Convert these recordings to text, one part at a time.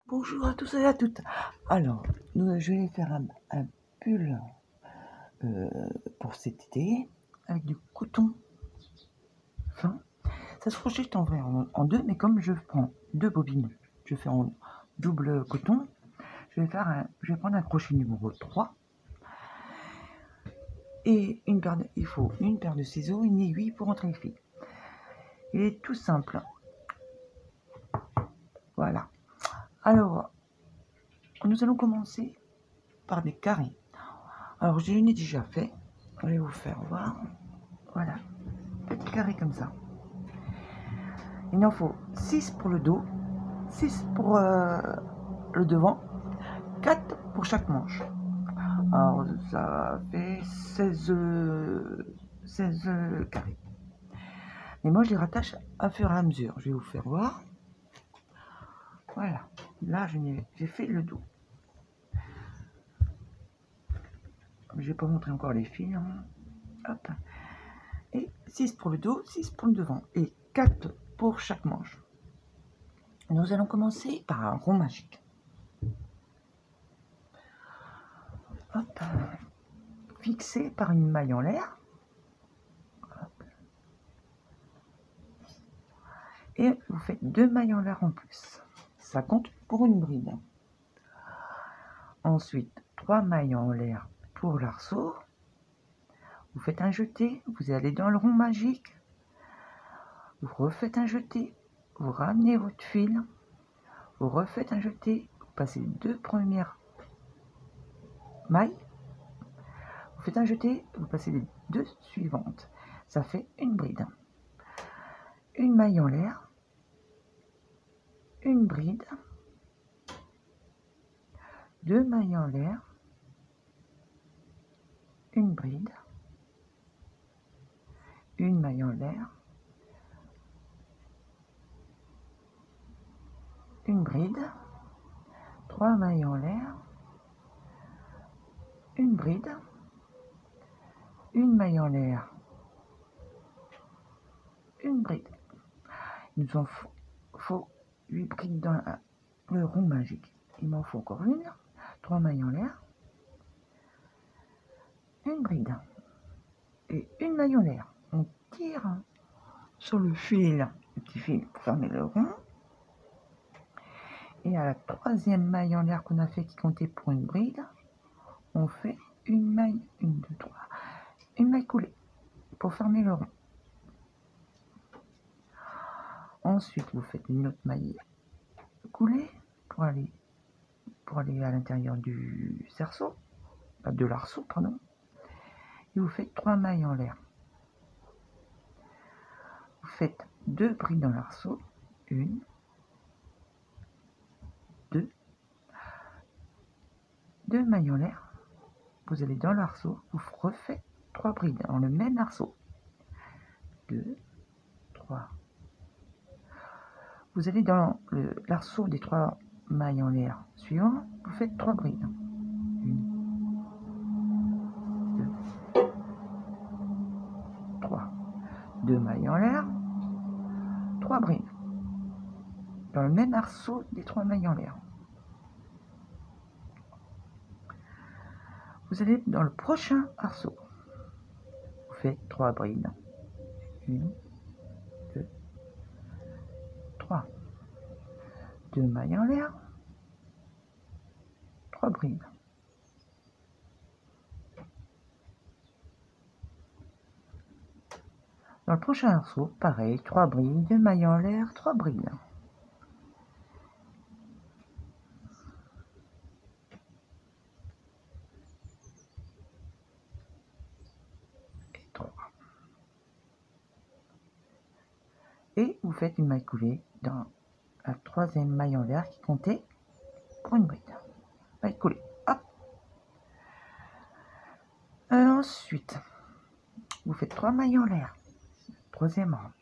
Bonjour à tous et à toutes. Alors, je vais faire un pull pour cet été avec du coton fin. Ça se projette en vrai en deux, mais comme je prends deux bobines, je fais en double coton. Je vais prendre un crochet numéro 3 et il faut une paire de ciseaux, une aiguille pour entrer le fil. Il est tout simple. Voilà. Alors, nous allons commencer par des carrés. Alors, je l'ai déjà fait. Je vais vous faire voir. Voilà. Petit carré comme ça. Il en faut 6 pour le dos, 6 pour le devant, 4 pour chaque manche. Alors ça fait 16 carrés. Mais moi je les rattache à fur et à mesure. Je vais vous faire voir. Voilà. Là j'ai fait le dos. Je ne vais pas montrer encore les fils. Hein. Hop. Et 6 pour le dos, 6 pour le devant. Et 4 pour chaque manche. Nous allons commencer par un rond magique. Hop. Fixé par une maille en l'air. Et vous faites 2 mailles en l'air en plus. Ça compte pour une bride. Ensuite, 3 mailles en l'air pour l'arceau. Vous faites un jeté, vous allez dans le rond magique. Vous refaites un jeté, vous ramenez votre fil. Vous refaites un jeté, vous passez les 2 premières mailles. Vous faites un jeté, vous passez les 2 suivantes. Ça fait une bride. Une maille en l'air, une bride, 2 mailles en l'air, une bride, une maille en l'air, une bride, 3 mailles en l'air, une bride, une maille en l'air, une bride. Il nous en faut 8 brides dans le rond magique. Il m'en faut encore une, 3 mailles en l'air, une bride et une maille en l'air. On tire sur le fil, le petit fil pour fermer le rond. Et à la 3e maille en l'air qu'on a fait qui comptait pour une bride, on fait une maille, 1, 2, 3, une maille coulée pour fermer le rond. Ensuite, vous faites une autre maille coulée pour aller à l'intérieur du cerceau, de l'arceau, pardon. Et vous faites 3 mailles en l'air. Vous faites 2 brides dans l'arceau, 1, 2, 2 mailles en l'air. Vous allez dans l'arceau, vous refaites 3 brides dans le même arceau, 2, 3. Vous allez dans l'arceau des 3 mailles en l'air suivant, vous faites 3 brides, 1, 2, 3, 2 mailles en l'air, 3 brides dans le même arceau des 3 mailles en l'air. Vous allez dans le prochain arceau, vous faites 3 brides, 1, 2, 3, 2 mailles en l'air, 3 brides. Dans le prochain arceau, pareil, 3 brides, 2 mailles en l'air, 3 brides. Et 3. Et vous faites une maille coulée dans la 3e maille en l'air qui comptait pour une bride. Maille coulée, hop. Ensuite, vous faites 3 mailles en l'air, 3e rang.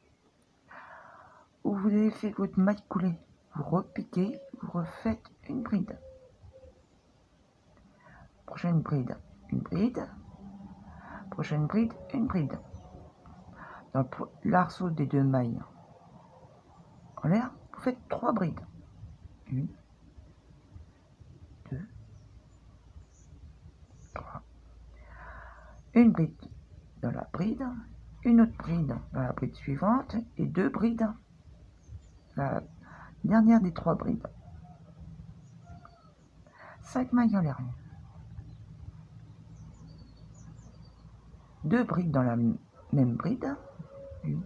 Où vous avez fait votre maille coulée, vous repiquez, vous refaites une bride. Prochaine bride, une bride. Prochaine bride, une bride. Dans l'arceau des 2 mailles en l'air, vous faites 3 brides. 1, une bride dans la bride, une autre bride dans la bride suivante et 2 brides, la dernière des 3 brides. 5 mailles en l'air. 2 brides dans la même bride, une,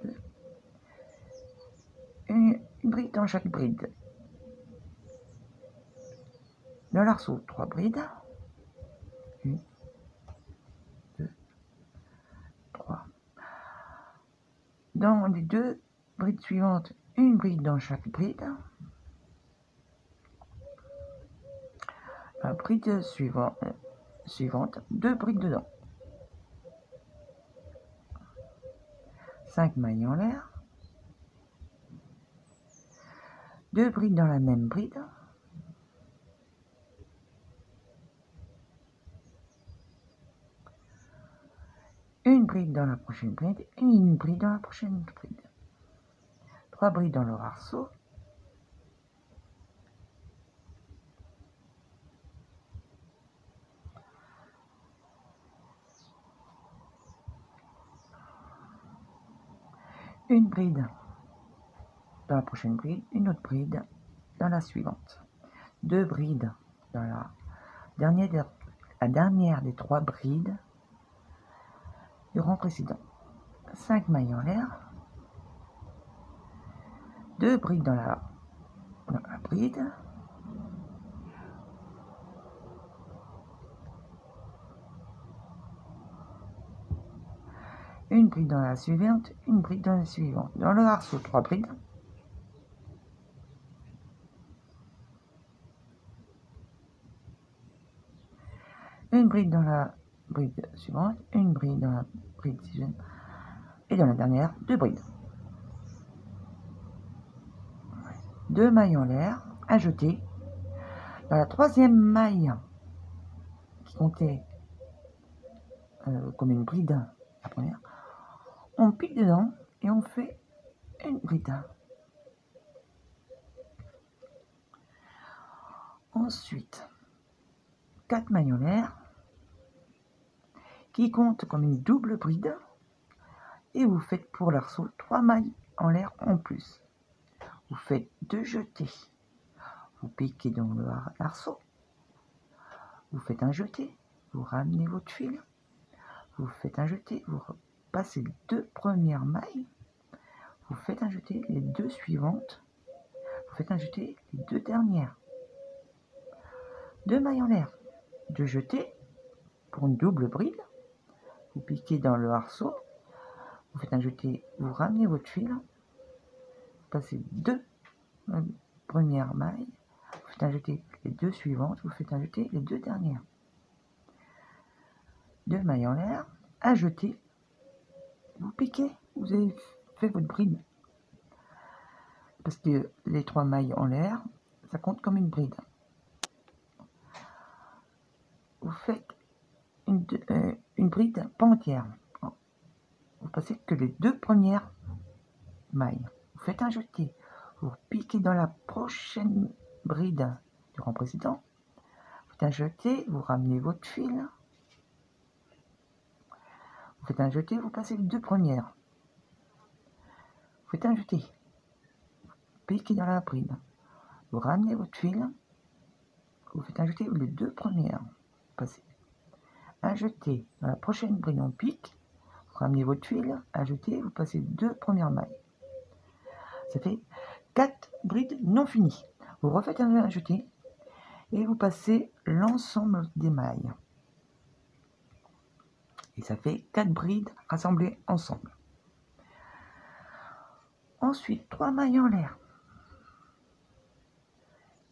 deux, une bride dans chaque bride. Dans l'arceau, 3 brides, 1, 2, 3. Dans les 2 brides suivantes, une bride dans chaque bride. La bride suivante, 2 brides dedans. 5 mailles en l'air. 2 brides dans la même bride. Une bride dans la prochaine bride et une bride dans la prochaine bride. 3 brides dans le arceau. Une bride dans la prochaine bride, une autre bride dans la suivante. 2 brides dans la dernière des 3 brides du rang précédent. 5 mailles en l'air. 2 brides dans la bride. Une bride dans la suivante, une bride dans la suivante. Dans le arceau, 3 brides. Une bride dans la bride suivante, une bride dans la bride suivante, et dans la dernière, 2 brides. 2 mailles en l'air, à jeter. Dans la 3e maille, qui comptait comme une bride, la première, on pique dedans et on fait une bride. Ensuite, 4 mailles en l'air, qui comptent comme une double bride, et vous faites pour l'arceau 3 mailles en l'air en plus. Vous faites 2 jetés. Vous piquez dans le arceau. Vous faites un jeté. Vous ramenez votre fil. Vous faites un jeté. Vous passez les 2 premières mailles. Vous faites un jeté. Les 2 suivantes. Vous faites un jeté. Les 2 dernières. 2 mailles en l'air. 2 jetés pour une double bride. Vous piquez dans le arceau. Vous faites un jeté. Vous ramenez votre fil. Vous passez 2 premières mailles. Vous faites un jeté les 2 suivantes, vous faites un jeté les 2 dernières. 2 mailles en l'air, un jeté, vous piquez, vous avez fait votre bride. Parce que les 3 mailles en l'air, ça compte comme une bride. Vous faites une bride pas entière. Vous passez que les 2 premières mailles. Vous faites un jeté, vous piquez dans la prochaine bride du rang précédent. Vous faites un jeté, vous ramenez votre fil. Vous faites un jeté, vous passez les 2 premières. Vous faites un jeté. Vous piquez dans la bride. Vous ramenez votre fil. Vous faites un jeté, les 2 premières. Vous passez un jeté. Dans la prochaine bride, on pique. Vous ramenez votre fil. Un jeté, vous passez les 2 premières mailles. Ça fait 4 brides non finies. Vous refaites un jeté. Et vous passez l'ensemble des mailles. Et ça fait 4 brides rassemblées ensemble. Ensuite, 3 mailles en l'air.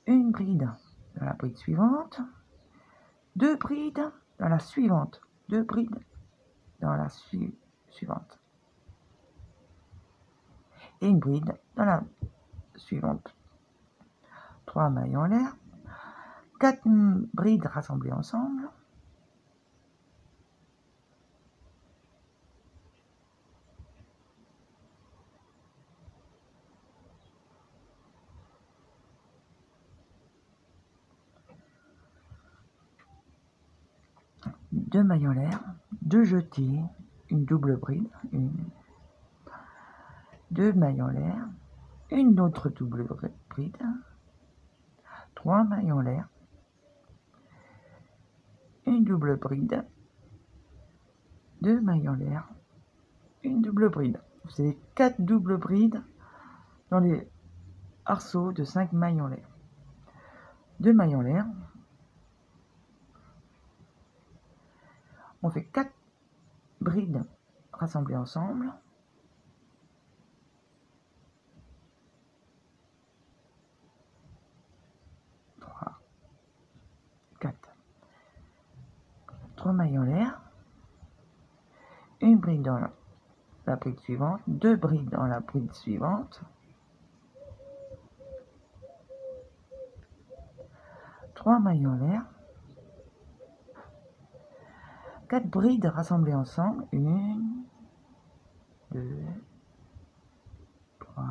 Une bride dans la bride suivante. 2 brides dans la suivante. 2 brides dans la suivante. Et une bride dans la suivante. 3 mailles en l'air. 4 brides rassemblées ensemble. 2 mailles en l'air, 2 jetés, une double bride, 2 mailles en l'air, une autre double bride, 3 mailles en l'air, une double bride, 2 mailles en l'air, une double bride. Vous avez 4 doubles brides dans les arceaux de 5 mailles en l'air. 2 mailles en l'air. On fait 4 brides rassemblées ensemble. 3, 4. 3 mailles en l'air. Une bride dans la bride suivante. 2 brides dans la bride suivante. 3 mailles en l'air. 4 brides rassemblées ensemble. 1, 2, 3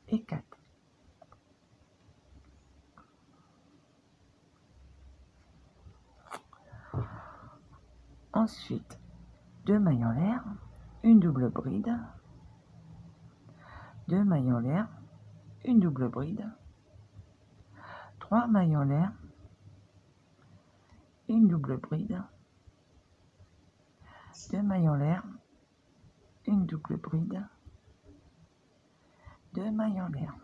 et 4. Ensuite, 2 mailles en l'air, une double bride, 2 mailles en l'air, une double bride, 3 mailles en l'air, une double bride, 2 mailles en l'air, une double bride, 2 mailles en l'air.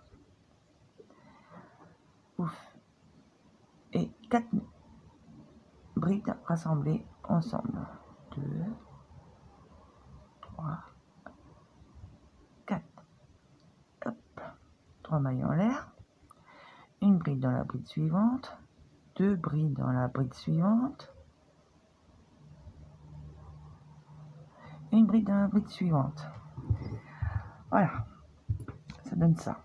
Ouf. Et 4 brides rassemblées ensemble. 2, 3, 4. Hop. 3 mailles en l'air, une bride dans la bride suivante, 2 brides dans la bride suivante, une bride dans la bride suivante. Voilà, ça donne ça.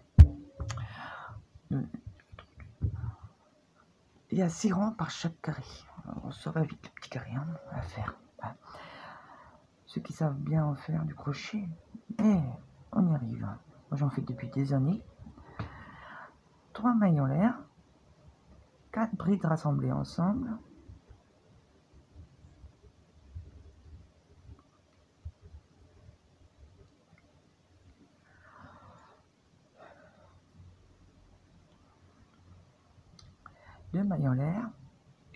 Il y a 6 rangs par chaque carré. Alors, on saurait vite le petit carré à faire. Ceux qui savent bien en faire du crochet, mais on y arrive. Moi j'en fais depuis des années. 3 mailles en l'air, 4 brides rassemblées ensemble, 2 mailles en l'air,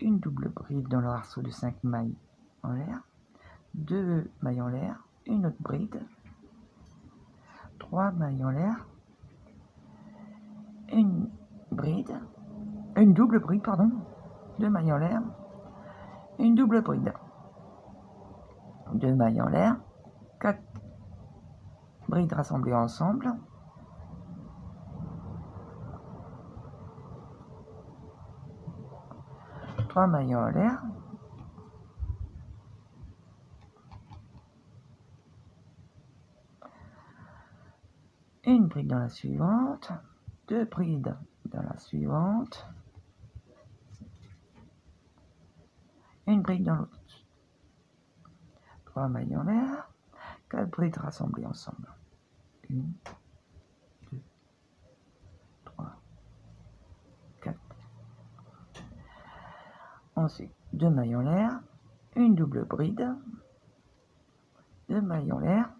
une double bride dans le arceau de 5 mailles en l'air, 2 mailles en l'air, une autre bride, 3 mailles en l'air, une double bride, pardon, 2 mailles en l'air, une double bride, 2 mailles en l'air, 4 brides rassemblées ensemble, 3 mailles en l'air, une bride dans la suivante, 2 brides dans la suivante, une bride dans l'autre, 3 mailles en l'air, 4 brides rassemblées ensemble, 1, 2, 3, 4. Ensuite, 2 mailles en l'air, une double bride, 2 mailles en l'air,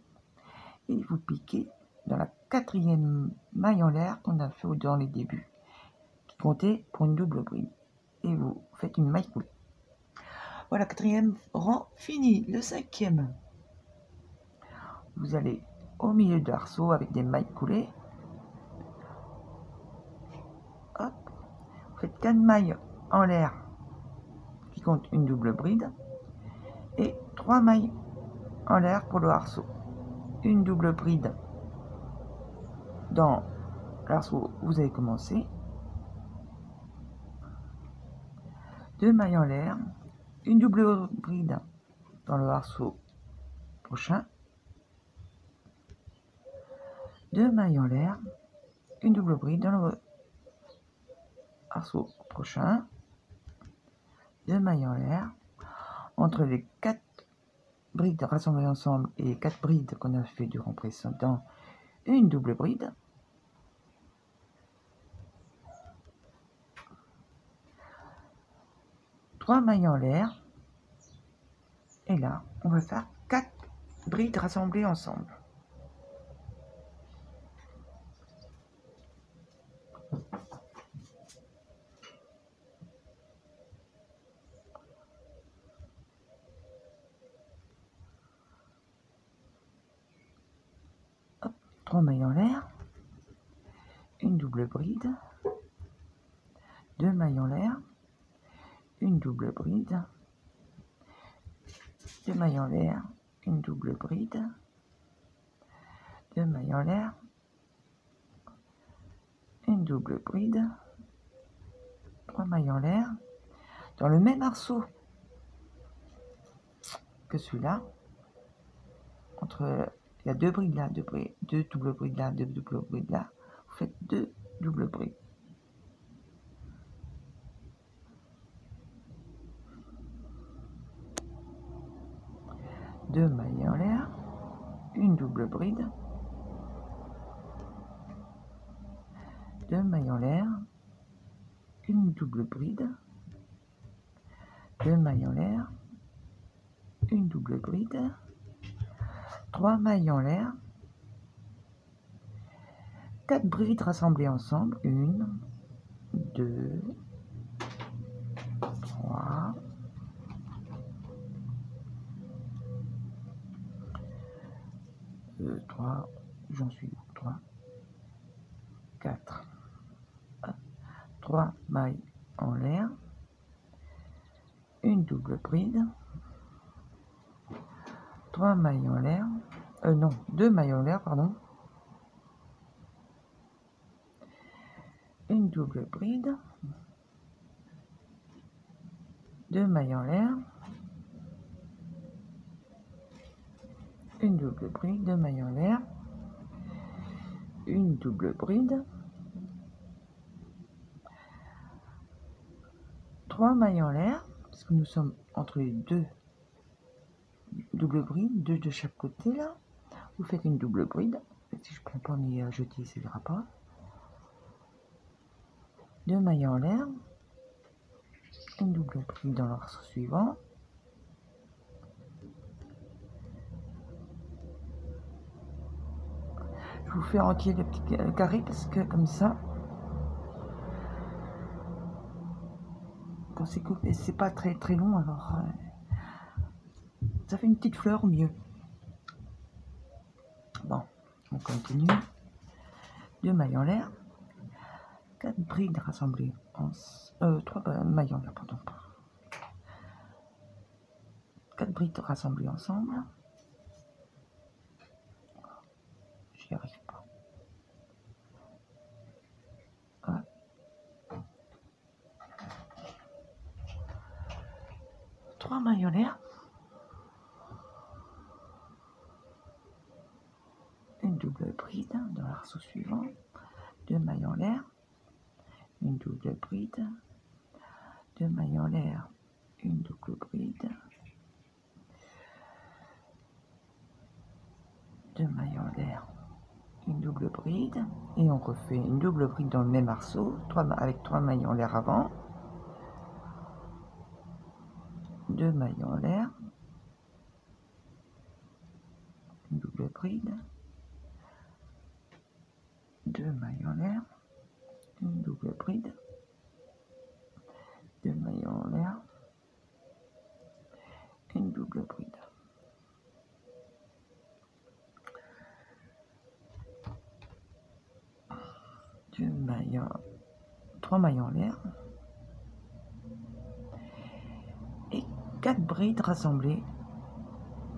et vous piquez dans la 4e maille en l'air qu'on a fait dans les débuts, qui comptait pour une double bride. Et vous faites une maille coulée. Voilà, 4e rang fini. Le 5e, vous allez au milieu de l'arceau avec des mailles coulées. Hop, vous faites 4 mailles en l'air qui comptent une double bride et 3 mailles en l'air pour le arceau. Une double bride dans l'arceau où vous avez commencé, 2 mailles en l'air, une double bride dans le arceau prochain, 2 mailles en l'air, une double bride dans le arceau prochain, 2 mailles en l'air, entre les 4 brides rassemblées ensemble et les 4 brides qu'on a fait durant précédent, une double bride, 3 mailles en l'air. Et là, on va faire 4 brides rassemblées ensemble. Hop, 3 mailles en l'air, une double bride, 2 mailles en l'air, une double bride, 2 mailles en l'air, une double bride, 2 mailles en l'air, une double bride, 3 mailles en l'air, dans le même arceau que celui-là, entre il y a 2 brides là, 2 doubles brides là, 2 doubles brides là, vous faites 2 doubles brides. Deux mailles en l'air, une double bride, 2 mailles en l'air, une double bride, 2 mailles en l'air, une double bride, 3 mailles en l'air, 4 brides rassemblées ensemble, 1, 2, 3, 3, j'en suis où, 3, 4, 3 mailles en l'air, une double bride, 3 mailles en l'air, non, 2 mailles en l'air, pardon, une double bride, 2 mailles en l'air, une double bride, 2 mailles en l'air, une double bride, 3 mailles en l'air, parce que nous sommes entre les 2 doubles brides, 2 de chaque côté là, vous faites une double bride, si je prends pas mes jetés, ça ne ira pas, 2 mailles en l'air, une double bride dans l'arceau suivant, je vous fais entier le petit carré parce que comme ça, quand c'est coupé, c'est pas très long, alors ça fait une petite fleur au mieux. Bon, on continue. 2 mailles en l'air, 4 brides rassemblées en 3 mailles en l'air, pardon. 4 brides rassemblées ensemble. J'y arrive pas. Ouais. 3 mailles en l'air. Une double bride dans l'arceau suivant. 2 mailles en l'air. Une double bride. 2 mailles en l'air. Une double bride. 2 mailles en l'air. Une double bride. Et on refait une double bride dans le même arceau. Avec 3 mailles en l'air avant. 2 mailles en l'air. Une double bride. 2 mailles en l'air, une double bride, 2 mailles en l'air, une double bride. Trois mailles en l'air et 4 brides rassemblées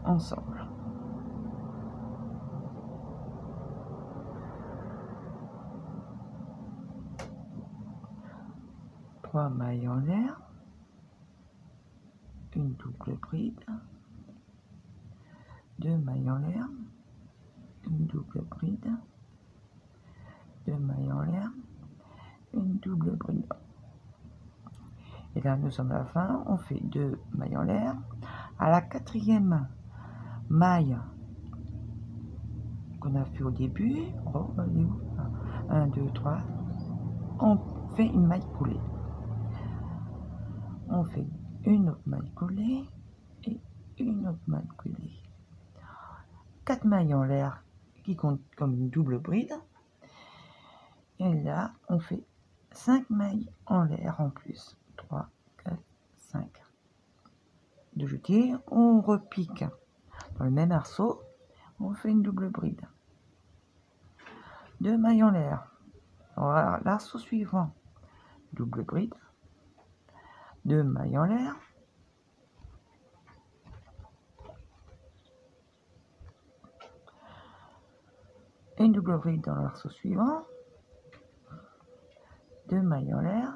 ensemble. Trois mailles en l'air, une double bride, 2 mailles en l'air, une double bride, 2 mailles en l'air, une double bride. Et là nous sommes à la fin, on fait 2 mailles en l'air. À la 4e maille qu'on a fait au début, oh, elle est où? 1, 2, 3, on fait une maille coulée. On fait une autre maille coulée et une autre maille coulée. 4 mailles en l'air qui comptent comme une double bride. Et là, on fait 5 mailles en l'air en plus. 3, 4, 5. De jeter, on repique dans le même arceau, on fait une double bride. 2 mailles en l'air. L'arceau suivant, double bride. 2 mailles en l'air. Une double bride dans l'arceau suivant. 2 mailles en l'air.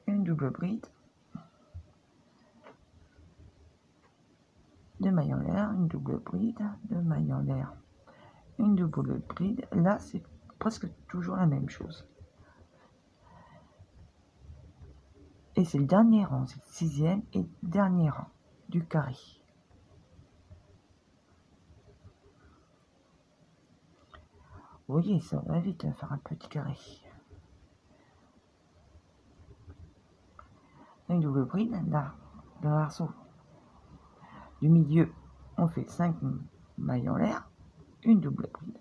Une double bride. 2 mailles en l'air, une double bride, 2 mailles en l'air, une double bride. Là, c'est presque toujours la même chose. Et c'est le dernier rang, c'est le 6e et dernier rang du carré. Vous voyez, ça va vite à faire un petit carré. Une double bride, là, dans l'arceau du milieu, on fait 5 mailles en l'air, une double bride.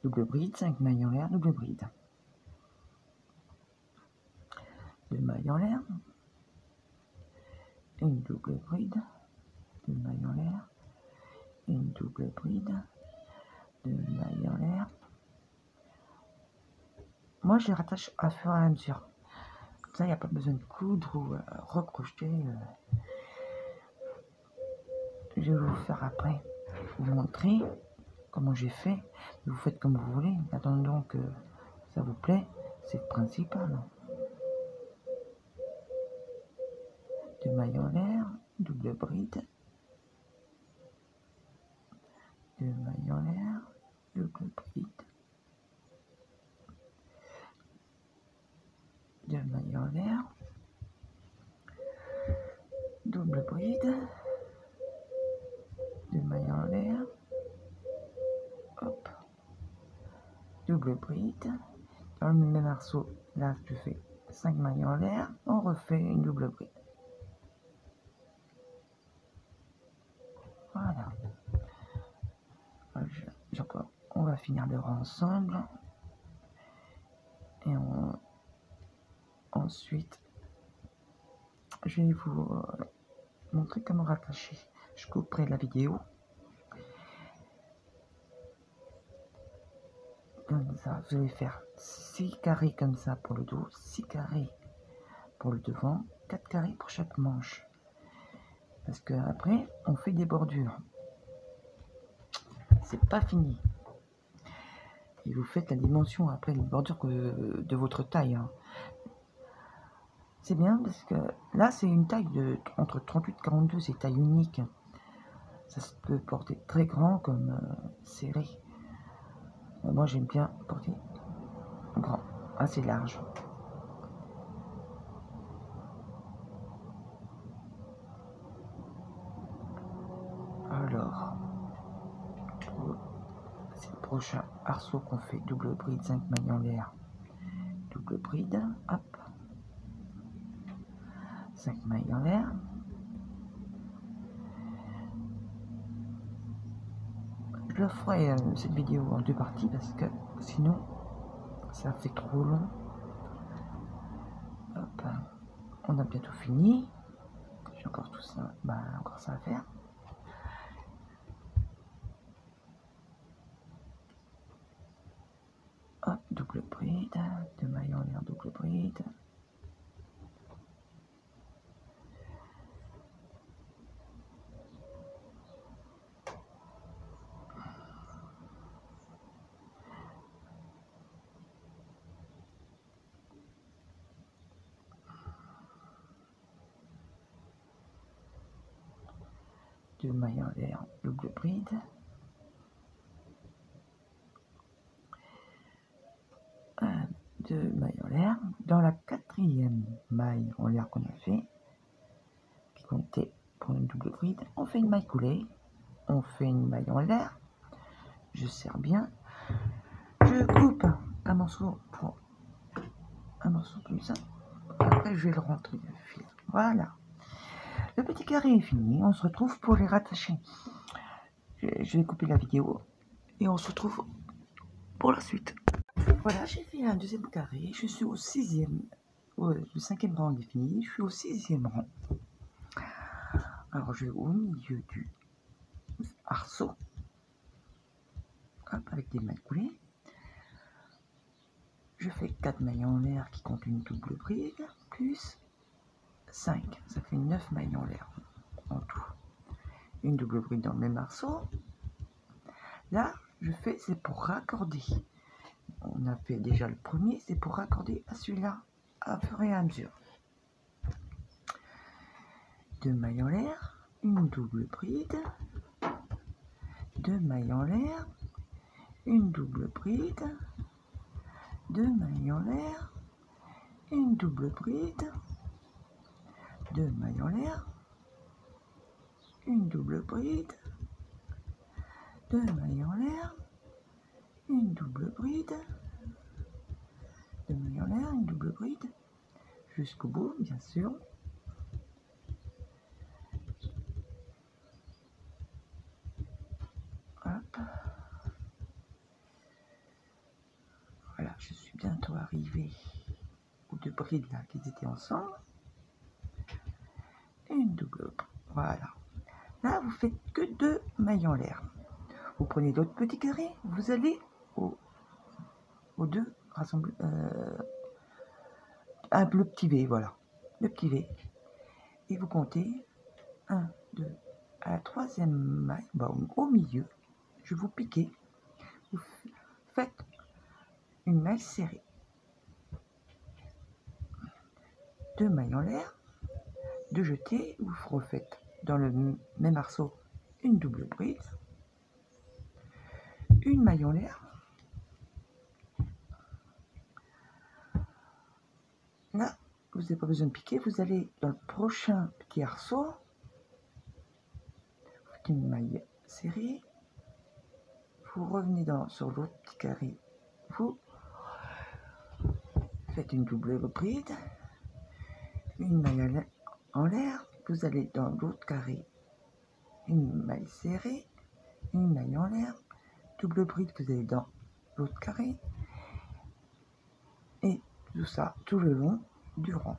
Double bride, 5 mailles en l'air, double bride. 2 mailles en l'air, une double bride, 2 mailles en l'air, une double bride, 2 mailles en l'air. Moi, je les rattache à fur et à mesure. Comme ça, il n'y a pas besoin de coudre ou recrocheter. Je vais vous faire après, vous montrer comment j'ai fait. Vous faites comme vous voulez. Attendons que ça vous plaît. C'est le principal. 2 mailles en l'air, double bride. 2 mailles en l'air, double bride. 2 mailles en l'air, double bride. 2 mailles en l'air, hop, double bride. Dans le même arceau, là je fais 5 mailles en l'air, on refait une double bride. Voilà. On va finir le rang ensemble. Et ensuite, je vais vous montrer comment rattacher. Je couperai la vidéo. Comme ça, vous allez faire 6 carrés comme ça pour le dos, 6 carrés pour le devant, 4 carrés pour chaque manche. Parce que après, on fait des bordures. C'est pas fini. Et vous faites la dimension après les bordures de votre taille. Hein. C'est bien parce que là, c'est une taille entre 38 et 42, c'est taille unique. Ça se peut porter très grand comme serré. Moi, j'aime bien porter grand, assez large. Alors, c'est le prochain arceau qu'on fait. Double bride, 5 mailles en l'air. Double bride, hop. 5 mailles en l'air. Je ferai cette vidéo en 2 parties parce que sinon ça fait trop long. Hop. On a bientôt fini. J'ai encore tout ça, encore ça à faire. Hop, double bride, 2 mailles en l'air, double bride. Deux mailles en l'air, double bride. Deux mailles en l'air. Dans la 4e maille en l'air qu'on a fait, qui comptait pour une double bride, on fait une maille coulée, on fait une maille en l'air, je serre bien, Je coupe un morceau pour un morceau comme ça. Après, je vais le rentrer le fil. Voilà. Le petit carré est fini. On se retrouve pour les rattacher. Je vais couper la vidéo et on se retrouve pour la suite. Voilà, j'ai fait un deuxième carré. Je suis au 6e. Le 5e rang est fini. Je suis au 6e rang. Alors, je vais au milieu du arceau. Hop, avec des mailles coulées. Je fais 4 mailles en l'air qui comptent une double bride, plus 5. Ça fait 9 mailles en l'air en tout. Une double bride dans le même arceau. Là, je fais, c'est pour raccorder. On a fait déjà le premier, c'est pour raccorder à celui-là, à fur et à mesure. 2 mailles en l'air, une double bride, 2 mailles en l'air, une double bride, 2 mailles en l'air, une double bride, 2 mailles en l'air, une double bride, 2 mailles en l'air, une double bride, 2 mailles en l'air, une double bride, jusqu'au bout, bien sûr. Hop. Voilà, je suis bientôt arrivé aux 2 brides là qui étaient ensemble. Une double, voilà. Là, vous faites que 2 mailles en l'air. Vous prenez d'autres petits carrés, vous allez aux 2 rassemblés, le petit V, voilà, le petit V. Et vous comptez 1, 2, à la 3e maille, au milieu, je vous piquez, vous faites une maille serrée. 2 mailles en l'air, 2 jetés, vous refaites dans le même arceau une double bride, une maille en l'air. Là, vous n'avez pas besoin de piquer, vous allez dans le prochain petit arceau, vous faites une maille serrée, vous revenez sur l'autre petit carré, vous faites une double bride, une maille en l'air, vous allez dans l'autre carré, une maille serrée, une maille en l'air, double bride, vous allez dans l'autre carré, et tout ça tout le long du rang.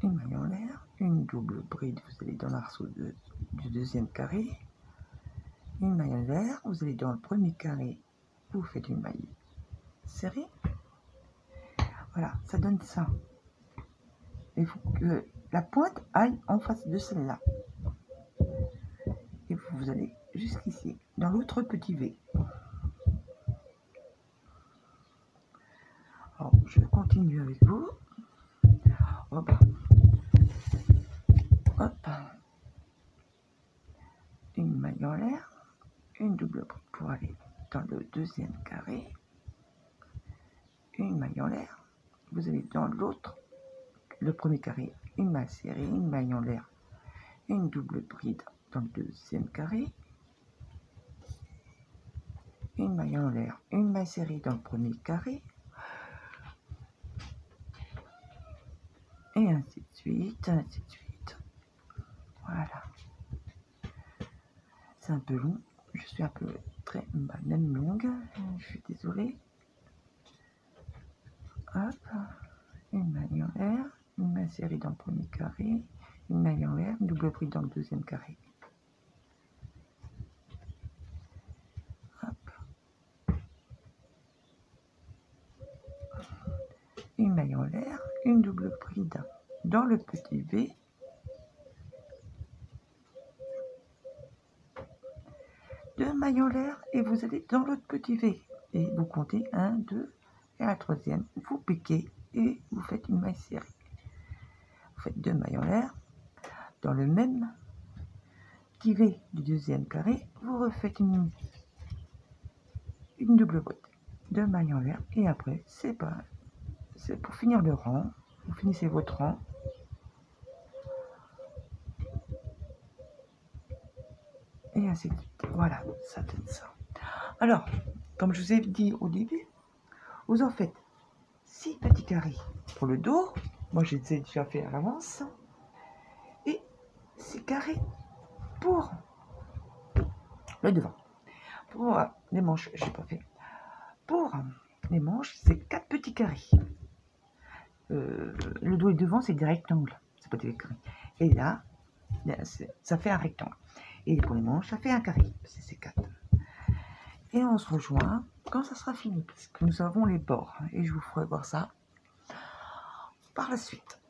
Une maille en l'air, une double bride, vous allez dans l'arceau du 2e carré, une maille en l'air, vous allez dans le premier carré, vous faites une maille serrée. Voilà, ça donne ça. Il faut que la pointe aille en face de celle-là. Et vous allez jusqu'ici, dans l'autre petit V. Alors, je continue avec vous. Hop. Hop. Une maille en l'air, une double bride pour aller dans le 2e carré, une maille en l'air, vous allez dans l'autre, le premier carré, une maille serrée, une maille en l'air, une double bride dans le 2e carré, une maille en l'air, une maille serrée dans le premier carré, et ainsi de suite, ainsi de suite. Voilà. C'est un peu long, je suis un peu très même longue, je suis désolée. Hop, une maille en l'air, une maille serrée dans le premier carré, une maille en l'air, une double bride dans le 2e carré. Hop. Une maille en l'air, une double bride dans le petit V, deux mailles en l'air et vous allez dans l'autre petit V. Et vous comptez 1, 2, et à la 3e, vous piquez et vous faites une maille serrée. Vous faites 2 mailles en l'air. Dans le même petit V du 2e carré, vous refaites une double bride. 2 mailles en l'air et après, c'est pour finir le rang. Vous finissez votre rang. Et ainsi de suite. Voilà, ça donne ça. Alors, comme je vous ai dit au début, vous en faites 6 petits carrés pour le dos. Moi, je les ai déjà fait à l'avance. Et 6 carrés pour le devant. Pour les manches, je n'ai pas fait. Pour les manches, c'est 4 petits carrés. Le dos et devant, c'est des rectangles. C'est pas des carrés. Et là, ça fait un rectangle. Et pour les manches, ça fait un carré. C'est 4. Et on se rejoint quand ça sera fini, parce que nous avons les bords. Et je vous ferai voir ça par la suite.